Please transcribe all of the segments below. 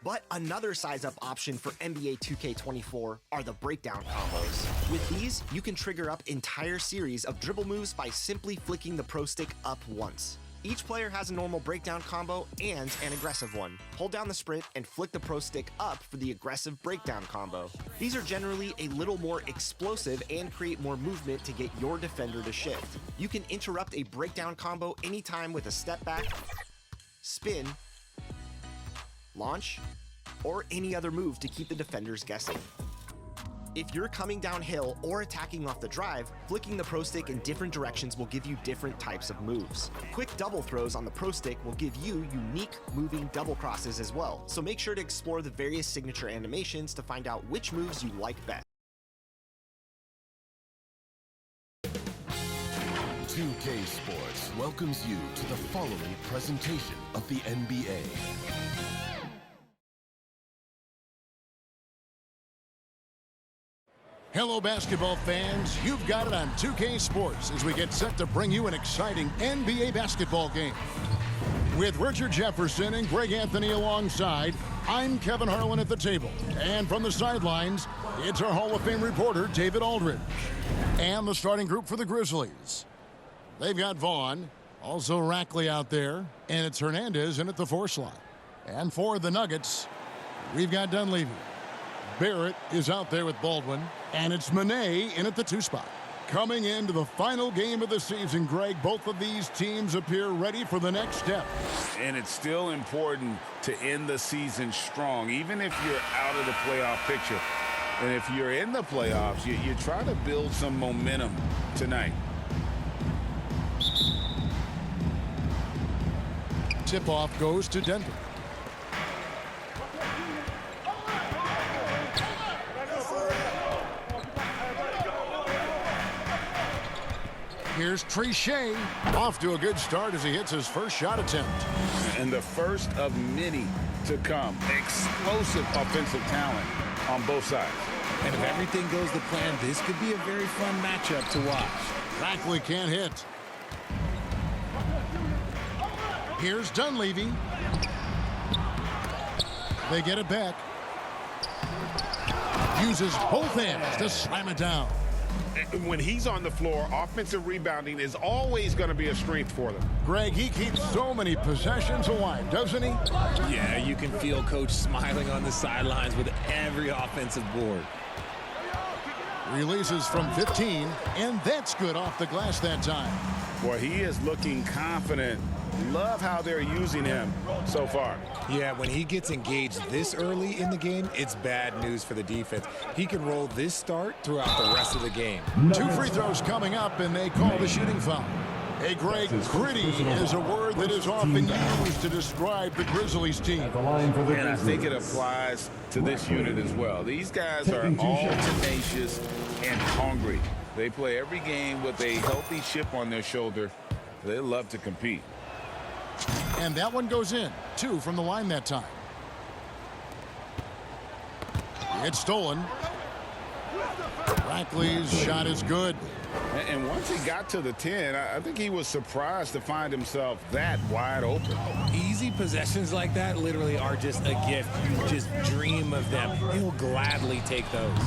But another size-up option for NBA 2K24 are the breakdown combos. With these, you can trigger up entire series of dribble moves by simply flicking the Pro Stick up once. Each player has a normal breakdown combo and an aggressive one. Hold down the sprint and flick the Pro Stick up for the aggressive breakdown combo. These are generally a little more explosive and create more movement to get your defender to shift. You can interrupt a breakdown combo anytime with a step back, spin, launch, or any other move to keep the defenders guessing. If you're coming downhill or attacking off the drive, flicking the Pro Stick in different directions will give you different types of moves. Quick double throws on the Pro Stick will give you unique moving double crosses as well, so make sure to explore the various signature animations to find out which moves you like best. 2K Sports welcomes you to the following presentation of the NBA. Hello, basketball fans. You've got it on 2K Sports as we get set to bring you an exciting NBA basketball game. With Richard Jefferson and Greg Anthony alongside, I'm Kevin Harlan at the table. And from the sidelines, it's our Hall of Fame reporter, David Aldridge. And the starting group for the Grizzlies. They've got Vaughn, also Rackley out there, and it's Hernandez in at the 4 slot. And for the Nuggets, we've got Dunleavy. Barrett is out there with Baldwin, and it's Manet in at the 2 spot. Coming into the final game of the season, Greg, both of these teams appear ready for the next step. And it's still important to end the season strong, even if you're out of the playoff picture. And if you're in the playoffs, you try to build some momentum tonight. Tip-off goes to Denver. Here's Trichet, off to a good start as he hits his first shot attempt. And the first of many to come. Explosive offensive talent on both sides. And if everything goes to plan, this could be a very fun matchup to watch. Rackley can't hit. Here's Dunleavy. They get it back. Uses both hands to slam it down. When he's on the floor, offensive rebounding is always going to be a strength for them. Greg, he keeps so many possessions alive, doesn't he? Yeah, you can feel Coach smiling on the sidelines with every offensive board. Releases from 15, and that's good off the glass that time. Boy, he is looking confident. Love how they're using him so far. Yeah, when he gets engaged this early in the game, it's bad news for the defense. He can roll this start throughout the rest of the game. 2 free throws coming up, and they call the shooting foul. Hey, Greg, gritty is a word that is often used to describe the Grizzlies team. And I think it applies to this unit as well. These guys are all tenacious and hungry. They play every game with a healthy chip on their shoulder. They love to compete. And that one goes in. 2 from the line that time. It's stolen. Rackley's shot is good. And once he got to the 10, I think he was surprised to find himself that wide open. Easy possessions like that literally are just a gift. You just dream of them. He'll gladly take those.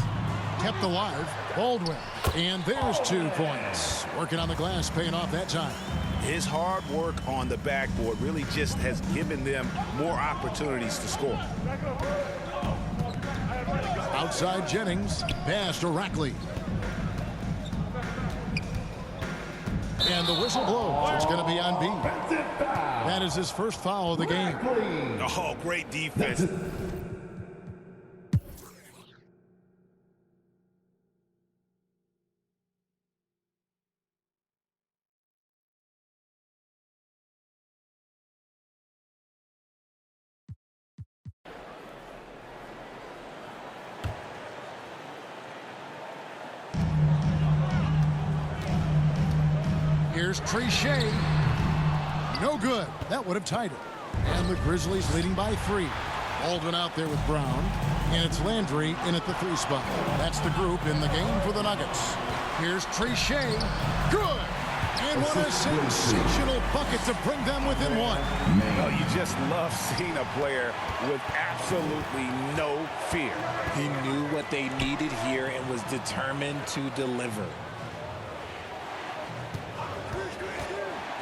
Kept alive. Baldwin. And there's 2 points. Working on the glass, paying off that time. His hard work on the backboard really just has given them more opportunities to score. Outside Jennings. Pass to Rackley. And the whistle blows. It's going to be on B. That is his first foul of the game. Oh, great defense. Here's Trichet. No good. That would have tied it. And the Grizzlies leading by 3. Baldwin out there with Brown. And it's Landry in at the 3 spot. That's the group in the game for the Nuggets. Here's Trichet. Good. And what a sensational bucket to bring them within 1. Well, you just love seeing a player with absolutely no fear. He knew what they needed here and was determined to deliver.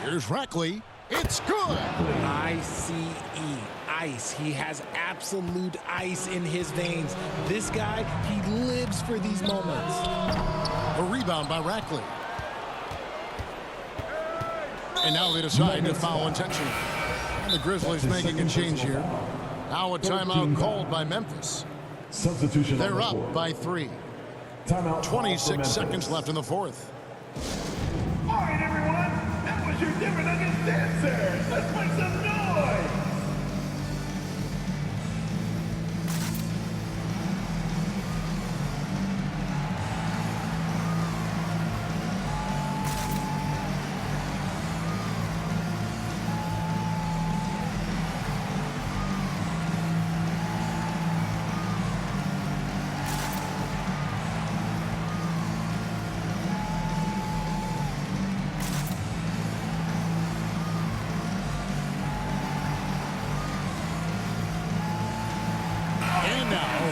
Here's Rackley. It's good. I-C-E. Ice. He has absolute ice in his veins. This guy, he lives for these moments. A rebound by Rackley. And now they decide to foul intentionally. And the Grizzlies making a change here. Now a timeout called by Memphis. Substitution. They're up by 3. Timeout. 26 seconds left in the 4th. All right, everyone. That was your Denver Nuggets dancers. Let's make some noise.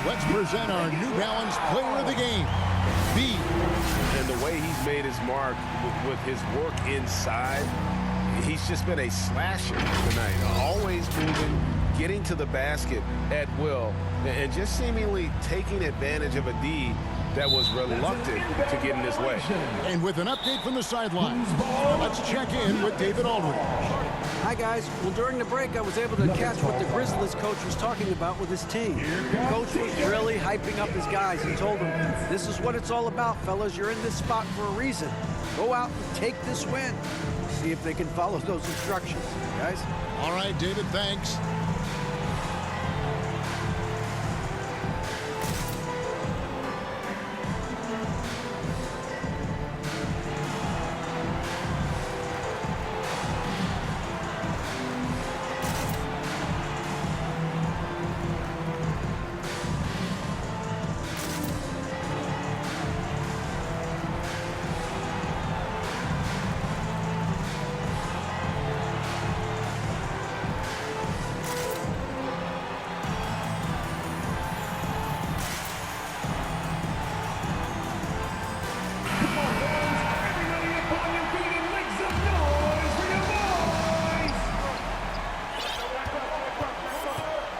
Let's present our New Balance Player of the Game, B. And the way he's made his mark with his work inside, he's just been a slasher tonight. Always moving, getting to the basket at will, and just seemingly taking advantage of a D that was reluctant to get in his way. And with an update from the sidelines, let's check in with David Aldridge. Hi, guys. Well, during the break, I was able to catch what the Grizzlies coach was talking about with his team. The coach was really hyping up his guys and told them, this is what it's all about, fellas. You're in this spot for a reason. Go out and take this win. See if they can follow those instructions, guys. All right, David, thanks.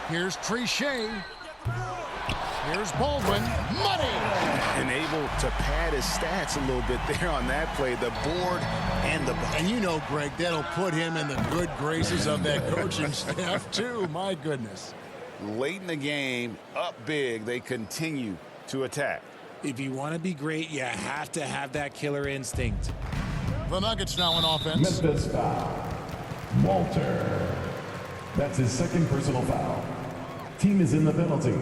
Here's Trichet. Here's Baldwin. Money! And able to pad his stats a little bit there on that play. The board and the bucket. And you know, Greg, that'll put him in the good graces of that coaching staff, too. My goodness. Late in the game, up big, they continue to attack. If you want to be great, you have to have that killer instinct. The Nuggets now in offense. Memphis foul. Walter. That's his second personal foul. Team is in the penalty.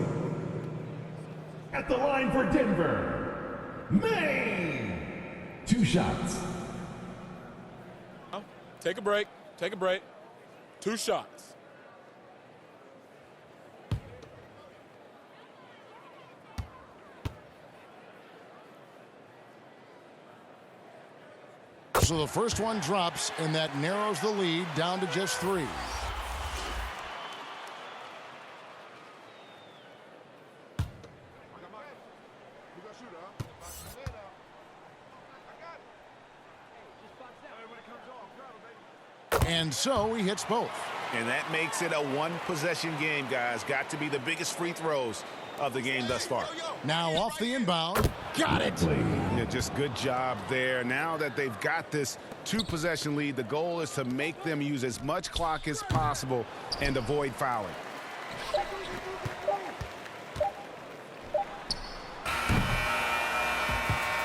At the line for Denver, Maine. 2 shots. Take a break. Take a break. 2 shots. So the first one drops, and that narrows the lead down to just 3. And so he hits both. And that makes it a one-possession game, guys. Got to be the biggest free throws of the game thus far. Now off the inbound. Got it. Yeah, just good job there. Now that they've got this 2-possession lead, the goal is to make them use as much clock as possible and avoid fouling.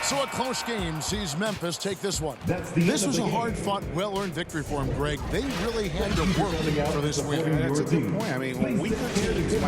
So a close game sees Memphis take this one. That's the This end was of a the game. hard-fought, well-earned victory for him, Greg. They really had to work for this win. That's a good point. I mean, when we continue to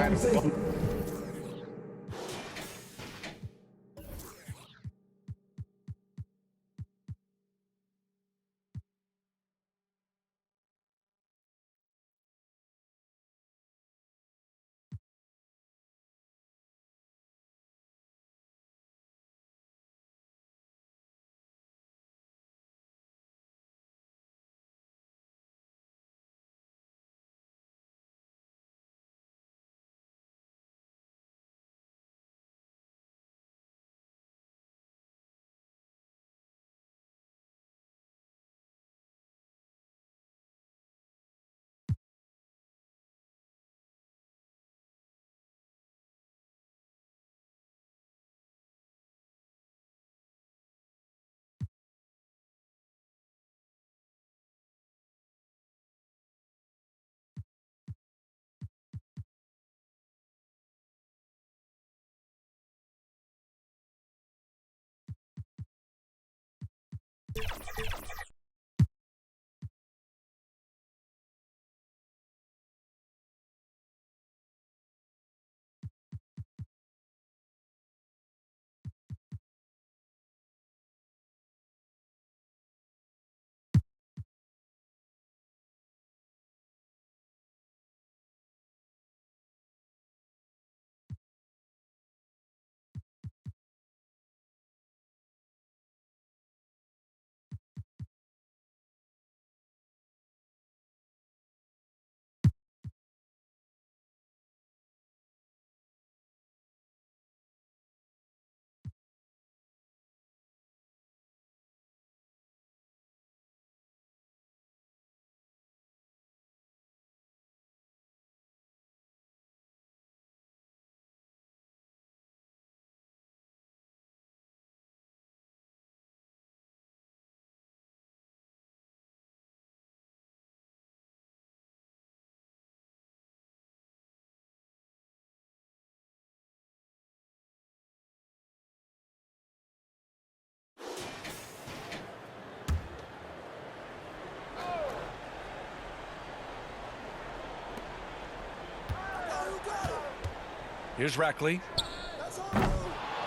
Here's Rackley.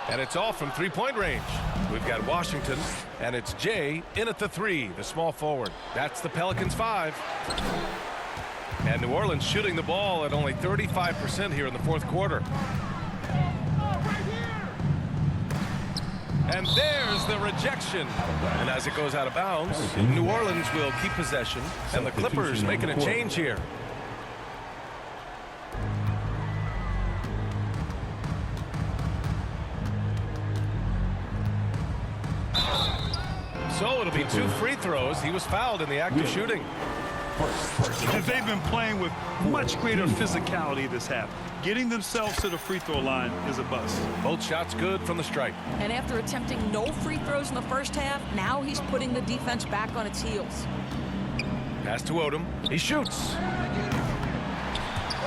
And it's all from three-point range. We've got Washington, and it's Jay in at the 3, the small forward. That's the Pelicans 5. And New Orleans shooting the ball at only 35% here in the fourth quarter. And there's the rejection. And as it goes out of bounds, New Orleans will keep possession, and the Clippers making a change here. So it'll be 2 free throws. He was fouled in the act of shooting. They've been playing with much greater physicality this half. Getting themselves to the free throw line is a bust. Both shots good from the stripe. And after attempting no free throws in the first half, now he's putting the defense back on its heels. Pass to Odom. He shoots.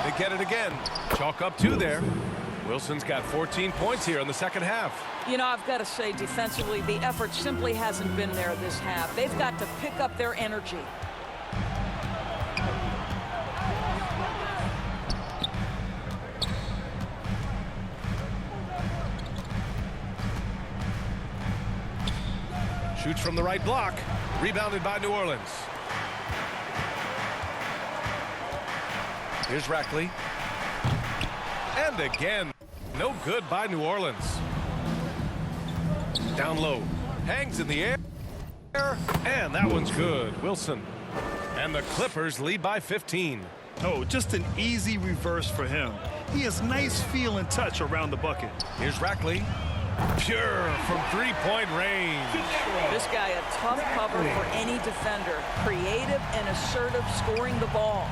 They get it again. Chalk up 2 there. Wilson's got 14 points here in the second half. You know, I've got to say, defensively, the effort simply hasn't been there this half. They've got to pick up their energy. Shoots from the right block. Rebounded by New Orleans. Here's Rackley. And again, no good by New Orleans. Down low. Hangs in the air. And that one's good. Wilson. And the Clippers lead by 15. Oh, just an easy reverse for him. He has nice feel and touch around the bucket. Here's Rackley. Pure from three-point range. This guy a tough cover for any defender. Creative and assertive scoring the ball.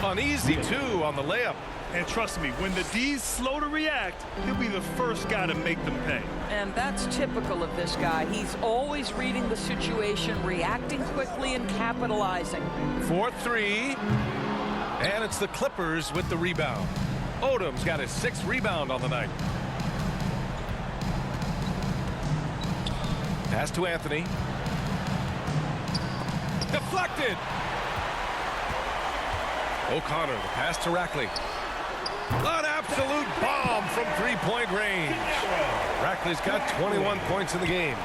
An easy two on the layup. And trust me, when the D's slow to react, he'll be the first guy to make them pay. And that's typical of this guy. He's always reading the situation, reacting quickly and capitalizing. 4-3. And it's the Clippers with the rebound. Odom's got his 6th rebound on the night. Pass to Anthony. Deflected. O'Connor, the pass to Rackley. An absolute bomb from three-point range. Rackley's got 21 points in the game.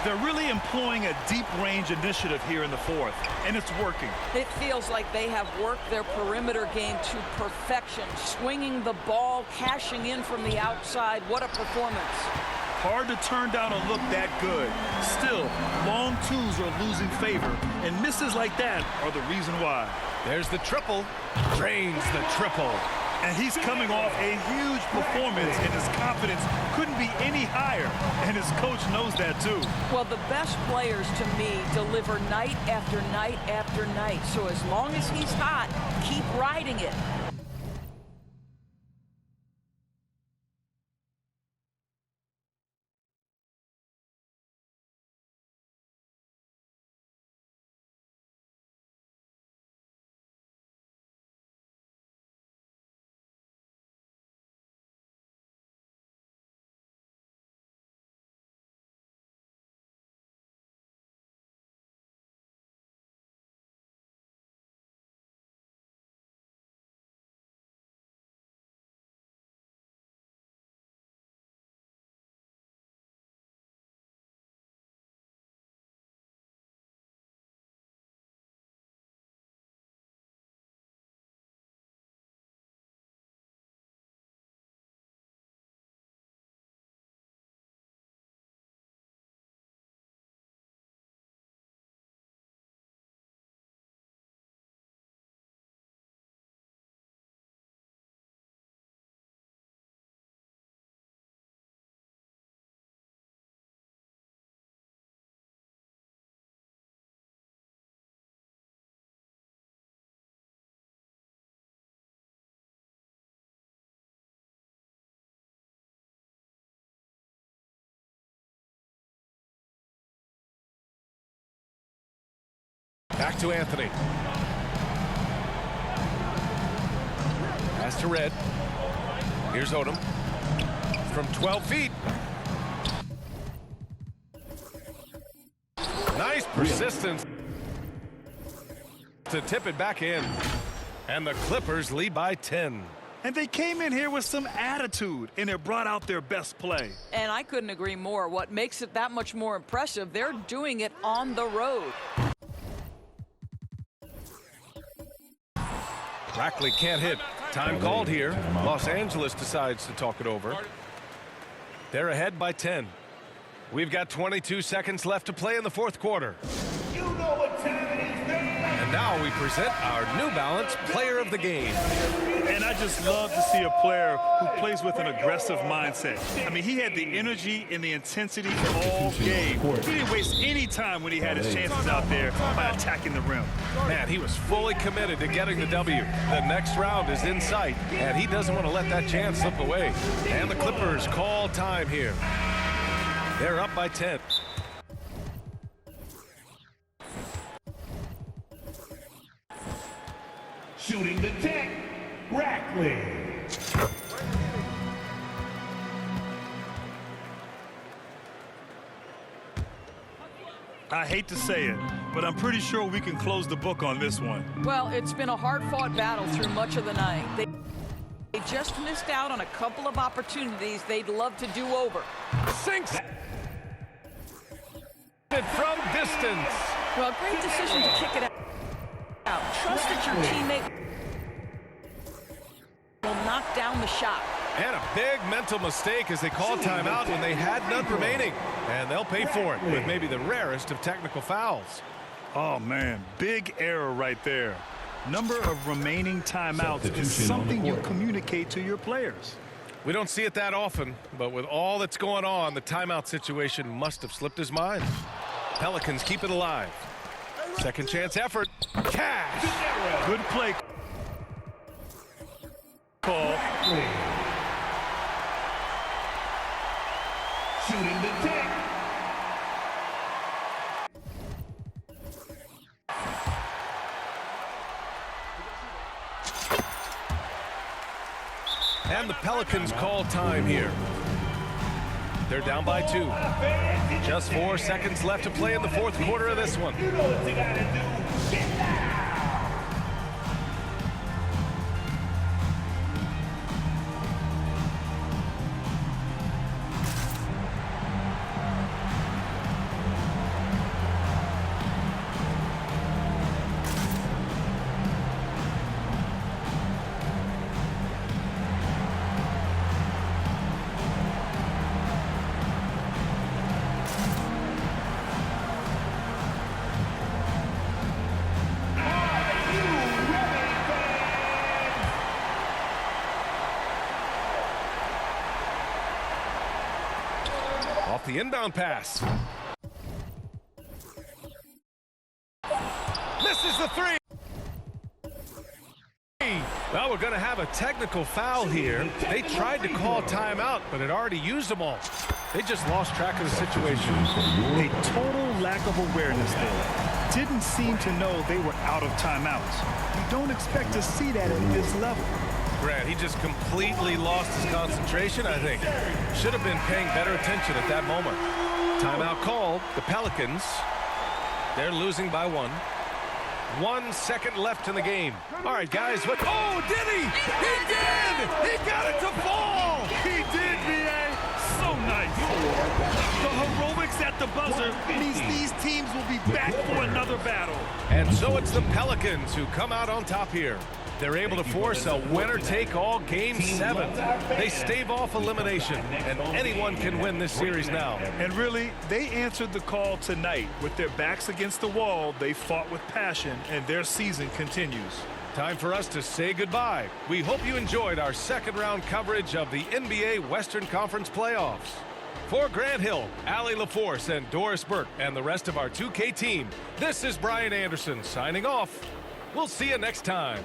They're really employing a deep-range initiative here in the fourth, and it's working. It feels like they have worked their perimeter game to perfection, swinging the ball, cashing in from the outside. What a performance. Hard to turn down a look that good. Still, long twos are losing favor, and misses like that are the reason why. There's the triple. Drains the triple. And he's coming off a huge performance, and his confidence couldn't be any higher. And his coach knows that, too. Well, the best players, to me, deliver night after night after night. So as long as he's hot, keep riding it. Back to Anthony. Pass to Red. Here's Odom. From 12 feet. Nice persistence to tip it back in. And the Clippers lead by 10. And they came in here with some attitude, and it brought out their best play. And I couldn't agree more. What makes it that much more impressive, they're doing it on the road. Rackley can't hit. Time called here. Los Angeles decides to talk it over. They're ahead by 10. We've got 22 seconds left to play in the fourth quarter. You know what time it is, man. And now we present our New Balance Player of the Game. And I just love to see a player who plays with an aggressive mindset. I mean, he had the energy and the intensity all game. He didn't waste any time when he had his chances out there by attacking the rim. Man, he was fully committed to getting the W. The next round is in sight, and he doesn't want to let that chance slip away. And the Clippers call time here. They're up by 10. Shooting the 10. Rackley. I hate to say it, but I'm pretty sure we can close the book on this one. Well, it's been a hard-fought battle through much of the night. They just missed out on a couple of opportunities they'd love to do over. Sinks it from distance. Well, great decision to kick it out. Trust that your teammate will knock down the shot. And a big mental mistake as they call timeout when they had none remaining. And they'll pay for it with maybe the rarest of technical fouls. Oh, man, big error right there. Number of remaining timeouts is something you communicate to your players. We don't see it that often, but with all that's going on, the timeout situation must have slipped his mind. Pelicans keep it alive. Second chance effort. Cash. Good play call. Shooting the tank. And the Pelicans call time here. They're down by 2. Just 4 seconds left to play in the fourth quarter of this one. You know what you gotta do. Get down. Off the inbound pass. Misses the 3. Well, we're going to have a technical foul here. They tried to call timeout, but had already used them all. They just lost track of the situation. A total lack of awareness there. Didn't seem to know they were out of timeouts. You don't expect to see that at this level. Grant, he just completely lost his concentration, I think. Should have been paying better attention at that moment. Timeout called. The Pelicans, they're losing by 1. 1 second left in the game. All right, guys. What? Oh, did he? He did! He got it to fall! He did, B.A. So nice. The heroics at the buzzer means these teams will be back for another battle. And so it's the Pelicans who come out on top here. They're able to force a winner-take-all Game 7. They stave off elimination, and anyone can win this series now. And really, they answered the call tonight. With their backs against the wall, they fought with passion, and their season continues. Time for us to say goodbye. We hope you enjoyed our second-round coverage of the NBA Western Conference playoffs. For Grant Hill, Allie LaForce, and Doris Burke, and the rest of our 2K team, this is Brian Anderson signing off. We'll see you next time.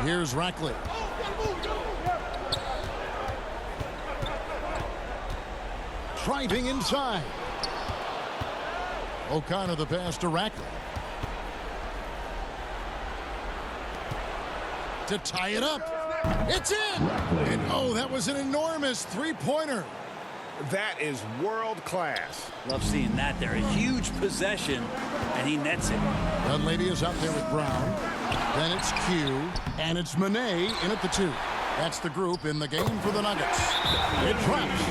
Here's Rackley. Driving inside. O'Connor the pass to Rackley. To tie it up. It's in! And oh, that was an enormous three-pointer. That is world class. Love seeing that there. A huge possession, and he nets it. Dunleavy is out there with Brown. Then it's Q, and it's Monet in at the 2. That's the group in the game for the Nuggets. It drops.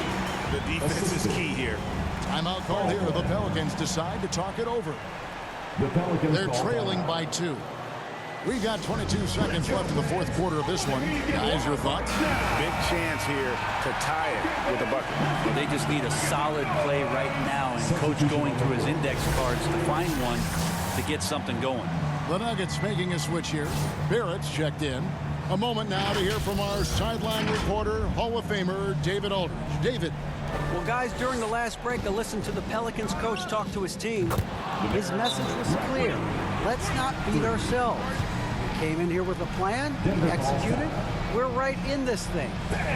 The defense is key here. Timeout call here. The Pelicans decide to talk it over. They're trailing by 2. We got 22 seconds left in the fourth quarter of this one. Guys, your thoughts? Big chance here to tie it with a bucket. Well, they just need a solid play right now, and Coach going through his index cards to find one to get something going. The Nuggets making a switch here. Barrett's checked in. A moment now to hear from our sideline reporter, Hall of Famer David Aldridge. David. Well, guys, during the last break, I listened to the Pelicans coach talk to his team. His message was clear. Let's not beat ourselves. We came in here with a plan, executed. We're right in this thing.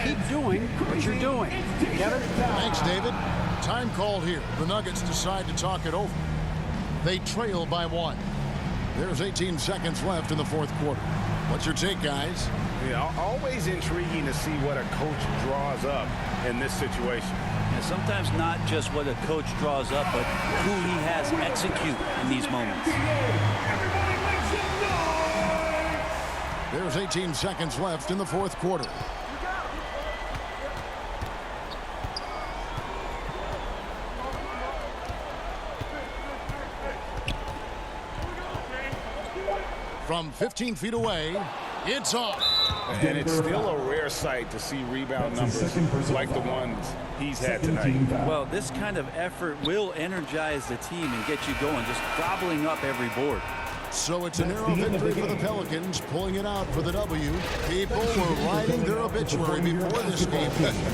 Keep doing what you're doing. Kevin? Thanks, David. Time called here. The Nuggets decide to talk it over. They trail by 1. There's 18 seconds left in the fourth quarter. What's your take, guys? Yeah, always intriguing to see what a coach draws up in this situation. And sometimes not just what a coach draws up, but who he has execute in these moments. There's 18 seconds left in the fourth quarter. From 15 feet away, it's off. And it's still a rare sight to see rebound numbers like the ones he's had tonight. Well, this kind of effort will energize the team and get you going, just gobbling up every board. So it's a narrow victory for the Pelicans, pulling it out for the W. People were writing their obituary before this game,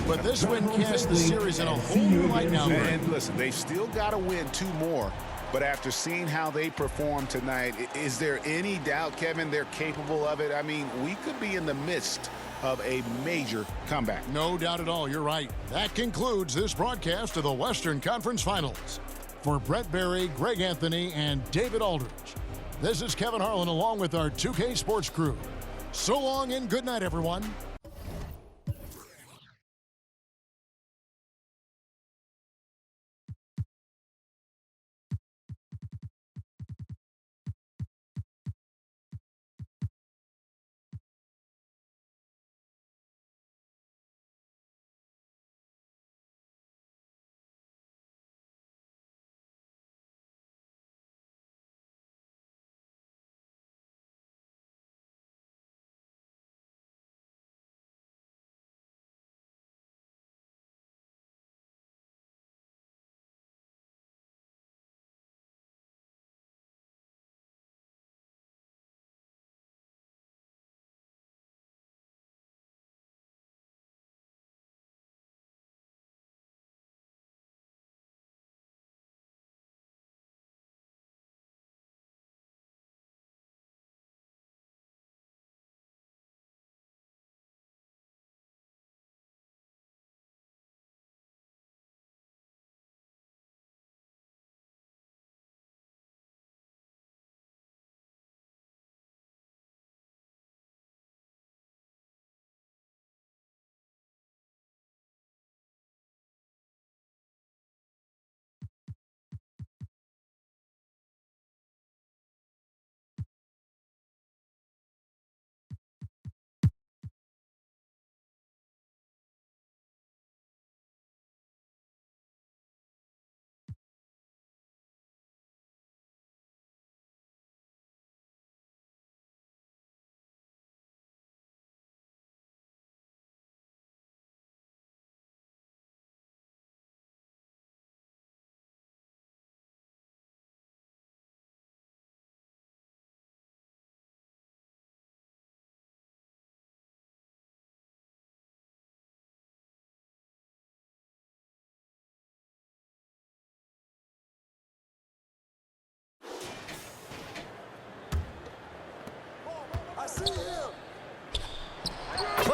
but this win cast the series in a whole new light now. And listen, they still got to win 2 more. But after seeing how they performed tonight, is there any doubt, Kevin, they're capable of it? I mean, we could be in the midst of a major comeback. No doubt at all. You're right. That concludes this broadcast of the Western Conference Finals. For Brett Barry, Greg Anthony, and David Aldridge, this is Kevin Harlan along with our 2K Sports crew. So long and good night, everyone.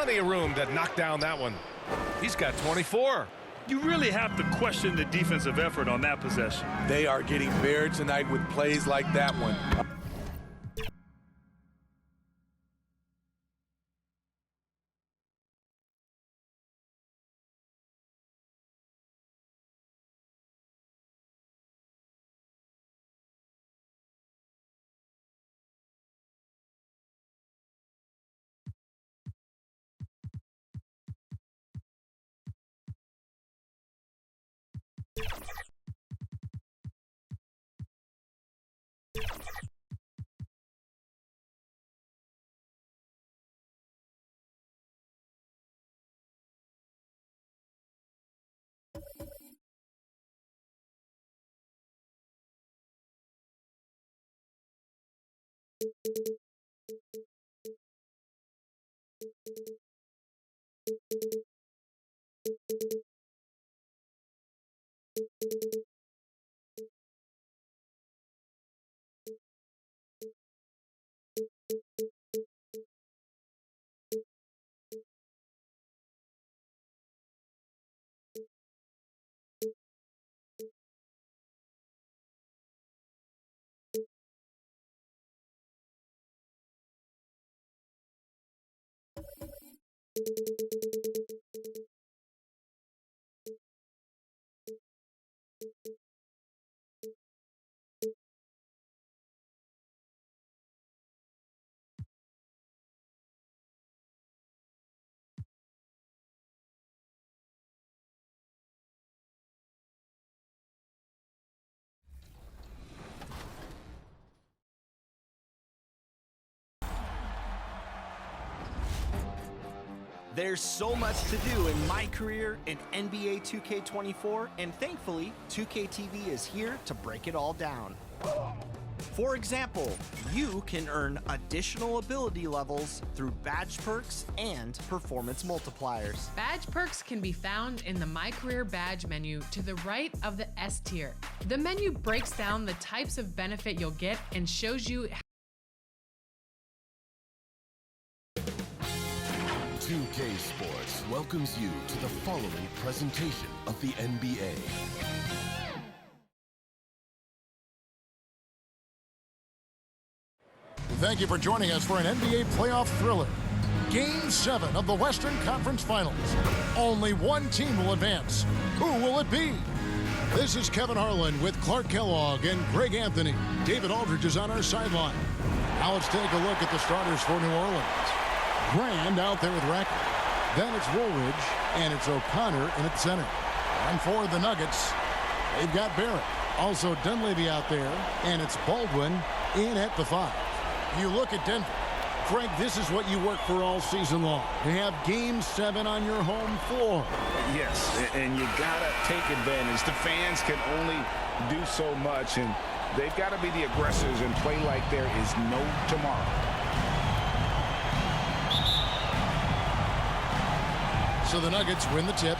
Plenty of room to knock down that one. He's got 24. You really have to question the defensive effort on that possession. They are getting bare tonight with plays like that one. There's so much to do in my career in NBA 2K24, and thankfully, 2K TV is here to break it all down. For example, you can earn additional ability levels through badge perks and performance multipliers. Badge perks can be found in the My Career Badge menu to the right of the S tier. The menu breaks down the types of benefit you'll get and shows you 2K Sports welcomes you to the following presentation of the NBA. Thank you for joining us for an NBA playoff thriller. Game 7 of the Western Conference Finals. Only one team will advance. Who will it be? This is Kevin Harlan with Clark Kellogg and Greg Anthony. David Aldridge is on our sideline. Now let's take a look at the starters for New Orleans. Brand out there with Rackett. Then it's Woolridge, and it's O'Connor in at center. And for the Nuggets, they've got Barrett. Also Dunleavy out there, and it's Baldwin in at the 5. You look at Denver. Frank, this is what you work for all season long. To have Game 7 on your home floor. Yes, and you got to take advantage. The fans can only do so much, and they've got to be the aggressors and play like there is no tomorrow. So the Nuggets win the tip.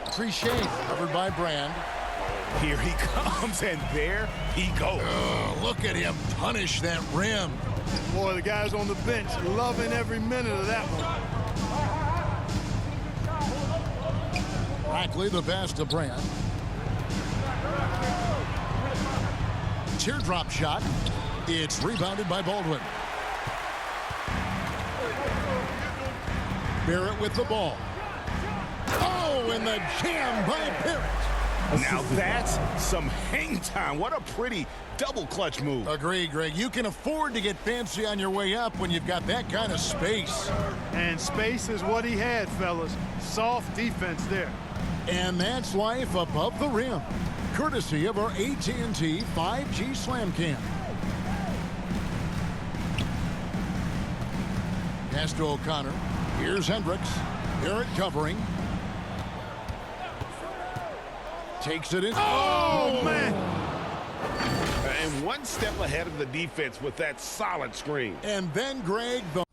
Trichet covered by Brand. Here he comes, and there he goes. Look at him punish that rim. Boy, the guys on the bench loving every minute of that one. Rackley the pass to Brand. Teardrop shot. It's rebounded by Baldwin. Barrett with the ball. Oh, and the jam by Barrett. Now that's some hang time. What a pretty double clutch move. Agree, Greg. You can afford to get fancy on your way up when you've got that kind of space. And space is what he had, fellas. Soft defense there. And that's life above the rim. Courtesy of our AT&T 5G Slam Cam. Pass to O'Connor. Here's Hendricks. Barrett covering. Takes it in. Oh, man. And one step ahead of the defense with that solid screen. And then, Greg, the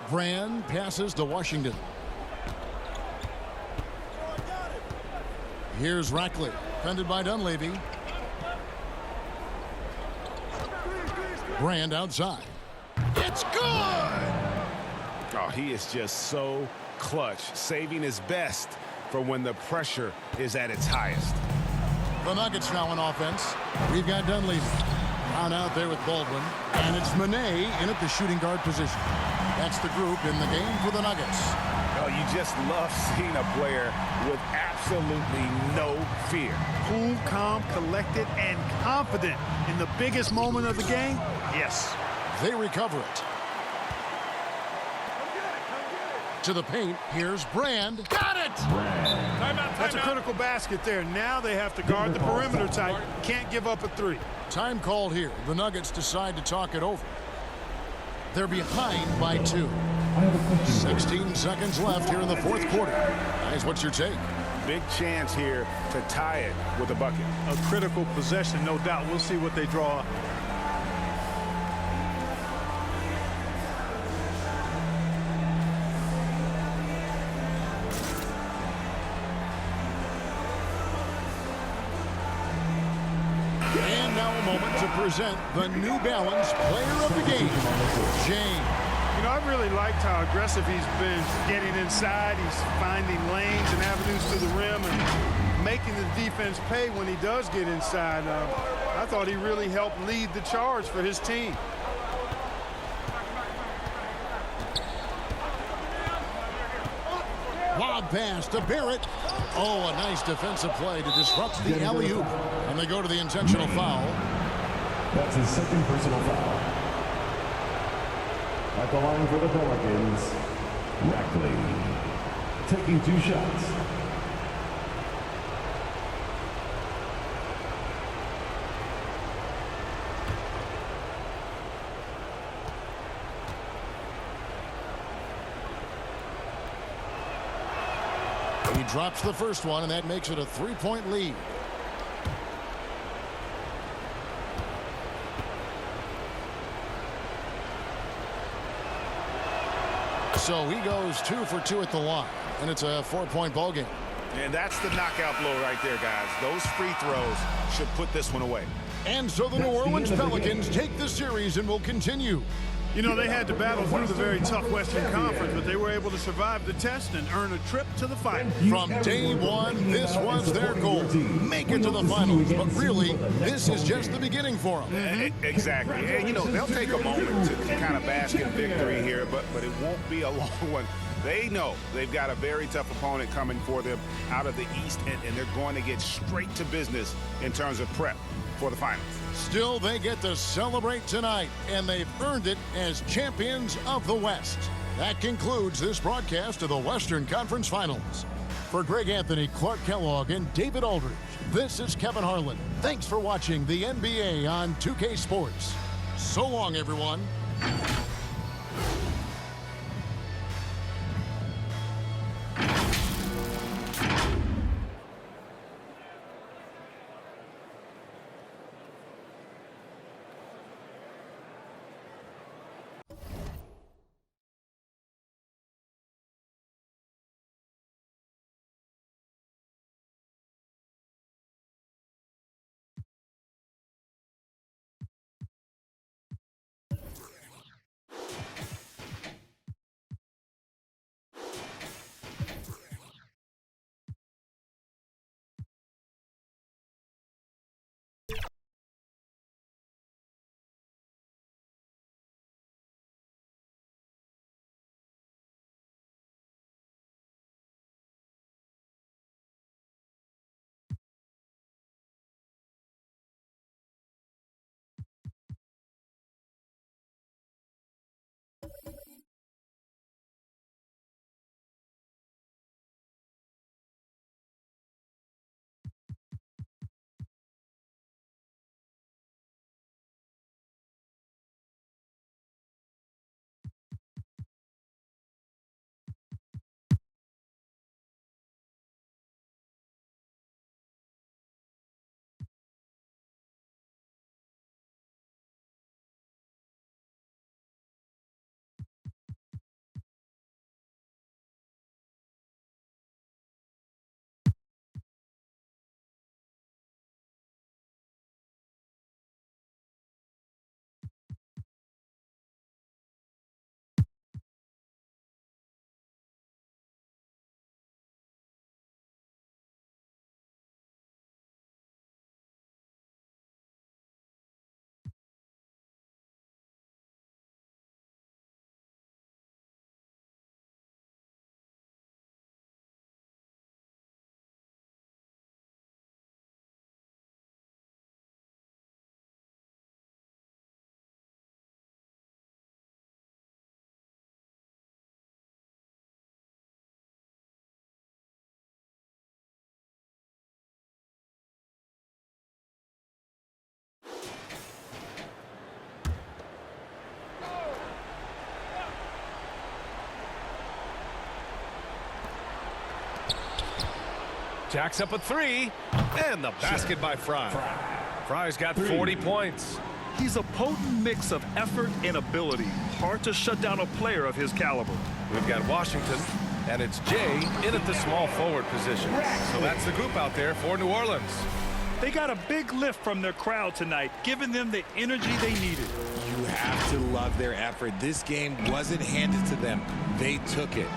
Brand passes to Washington. Here's Rackley, defended by Dunleavy. Brand outside. It's good! Oh, he is just so clutch, saving his best for when the pressure is at its highest. The Nuggets now on offense. We've got Dunleavy. Down out there with Baldwin. And it's Monet in at the shooting guard position. That's the group in the game for the Nuggets. Oh, you just love seeing a player with absolutely no fear. Cool, calm, collected, and confident in the biggest moment of the game. Yes. They recover it. To the paint. Here's Brand. Got it! That's a critical basket there. Now they have to guard the perimeter tight. Can't give up a three. Time called here. The Nuggets decide to talk it over. They're behind by 2. 16 seconds left here in the fourth quarter. Guys, what's your take? Big chance here to tie it with a bucket. A critical possession, no doubt. We'll see what they draw. And now a moment to present the New Balance Player of the Game, James. You know, I really liked how aggressive he's been getting inside. He's finding lanes and avenues to the rim and making the defense pay when he does get inside. I thought he really helped lead the charge for his team. Lob pass to Barrett. Oh, a nice defensive play to disrupt the alley-oop. And they go to the intentional foul. That's his second personal foul. At the line for the Pelicans, Rackley, taking 2 shots. He drops the first one, and that makes it a 3-point lead. So he goes 2 for 2 at the line, and it's a 4-point ball game. And that's the knockout blow right there, guys. Those free throws should put this one away. And so the New Orleans Pelicans take the series and will continue. You know, they had to battle through the very tough Western Conference, but they were able to survive the test and earn a trip to the finals. From day one, this was their goal. Make it to the finals. But really, this is just the beginning for them. Exactly. And, you know, they'll take a moment to kind of bask in victory here, but it won't be a long one. They know they've got a very tough opponent coming for them out of the East, and they're going to get straight to business in terms of prep for the finals. Still, they get to celebrate tonight, and they've earned it as champions of the West. That concludes this broadcast of the Western Conference Finals. For Greg Anthony, Clark Kellogg, and David Aldridge, this is Kevin Harlan. Thanks for watching the NBA on 2K Sports. So long, everyone. Jacks up a three, and the basket by Fry. Fry's got 40 points. He's a potent mix of effort and ability. Hard to shut down a player of his caliber. We've got Washington, and it's Jay in at the small forward position. So that's the group out there for New Orleans. They got a big lift from their crowd tonight, giving them the energy they needed. You have to love their effort. This game wasn't handed to them. They took it.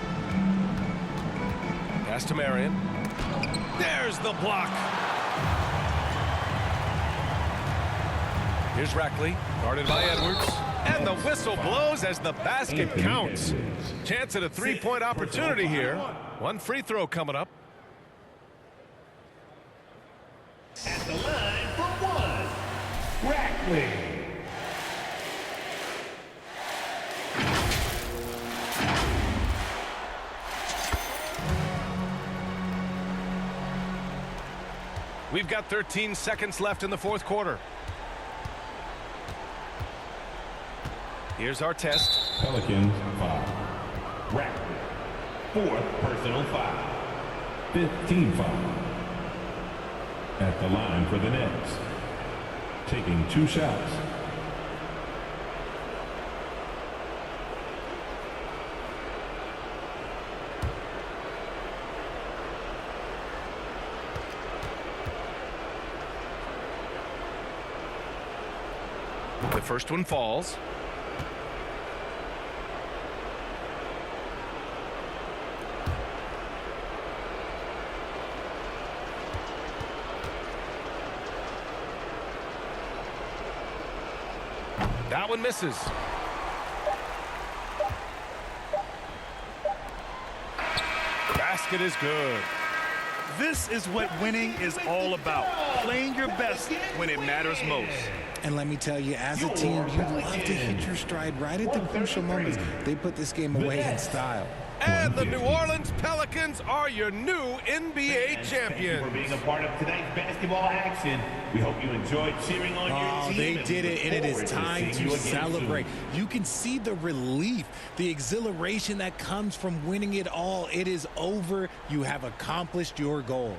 Pass to Marion. There's the block. Here's Rackley, guarded by Edwards. And the whistle blows as the basket counts. Chance at a three-point opportunity here. One free throw coming up. At the line for one, Rackley. We've got 13 seconds left in the fourth quarter. Here's our test. Pelicans foul. Rackley. Fourth personal foul. 15 foul. At the line for the Nets. Taking 2 shots. The first one falls. That one misses. Basket is good. This is what winning is all about. Playing your best when it matters most. And let me tell you, as a team, you love to hit your stride right at the crucial moments. They put this game away in style. And the New Orleans Pelicans are your new NBA champions. Thank you for being a part of tonight's basketball action. We hope you enjoyed cheering on your team. They did it, and it is time to celebrate. You can see the relief, the exhilaration that comes from winning it all. It is over. You have accomplished your goal.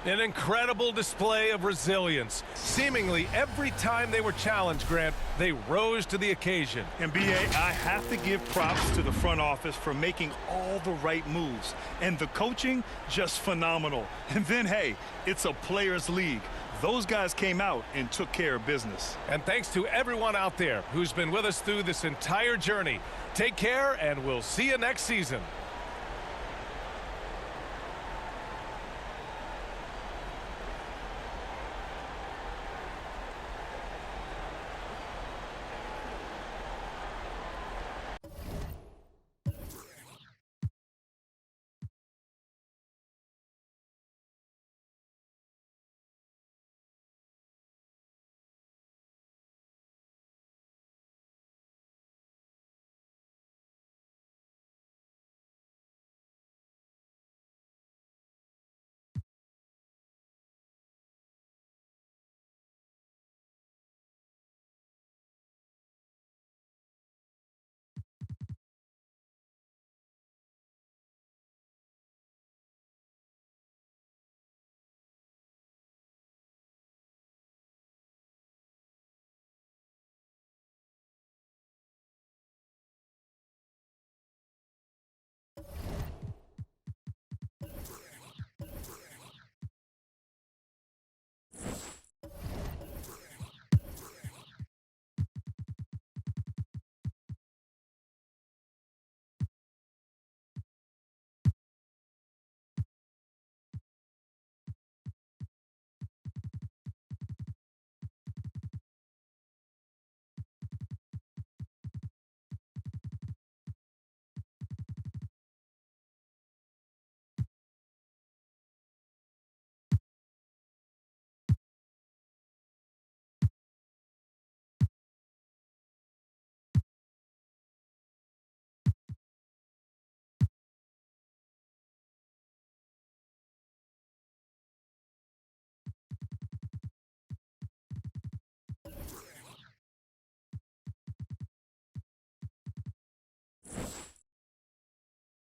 An incredible display of resilience. Seemingly every time they were challenged, Grant, they rose to the occasion. And B.A., I have to give props to the front office for making all the right moves. And the coaching, just phenomenal. And then, hey, it's a players' league. Those guys came out and took care of business. And thanks to everyone out there who's been with us through this entire journey. Take care, and we'll see you next season.